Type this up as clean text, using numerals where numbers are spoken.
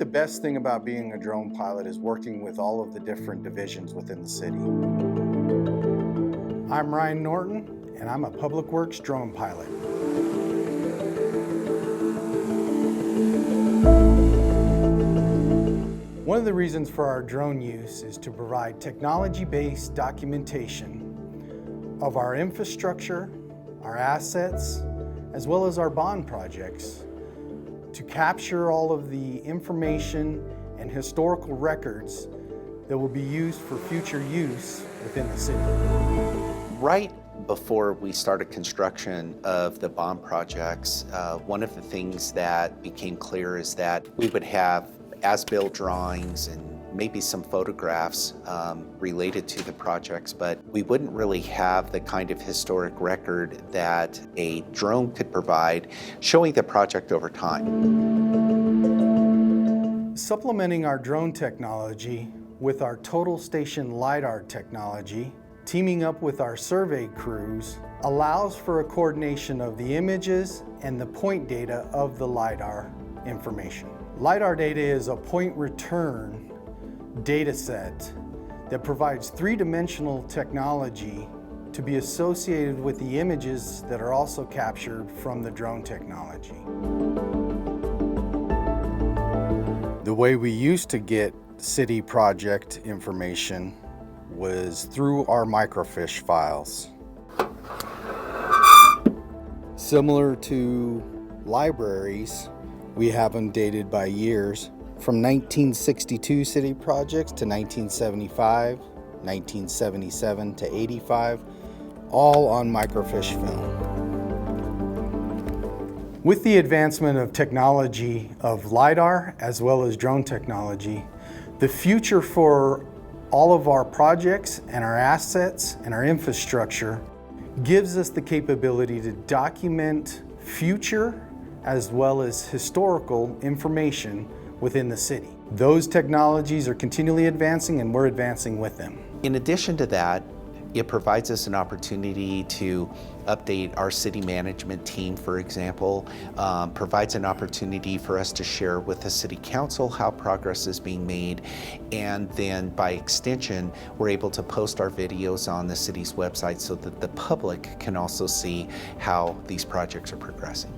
best thing about being a drone pilot is working with all of the different divisions within the city. I'm Ryan Norton, and I'm a Public Works drone pilot. One of the reasons for our drone use is to provide technology-based documentation of our infrastructure, our assets, as well as our bond projects, to capture all of the information and historical records that will be used for future use within the city. Right before we started construction of the bond projects, one of the things that became clear is that we would have as-built drawings and maybe some photographs related to the projects, but we wouldn't really have the kind of historic record that a drone could provide showing the project over time. Supplementing our drone technology with our total station LiDAR technology, teaming up with our survey crews, allows for a coordination of the images and the point data of the LiDAR information. LiDAR data is a point return data set that provides three-dimensional technology to be associated with the images that are also captured from the drone technology. The way we used to get city project information was through our microfiche files. Similar to libraries, we have them dated by years, from 1962 city projects to 1975, 1977 to 85, all on microfiche film. With the advancement of technology of LiDAR as well as drone technology, the future for all of our projects and our assets and our infrastructure gives us the capability to document future as well as historical information within the city. Those technologies are continually advancing, and we're advancing with them. In addition to that, it provides us an opportunity to update our city management team, for example, provides an opportunity for us to share with the city council how progress is being made, and then by extension, we're able to post our videos on the city's website so that the public can also see how these projects are progressing.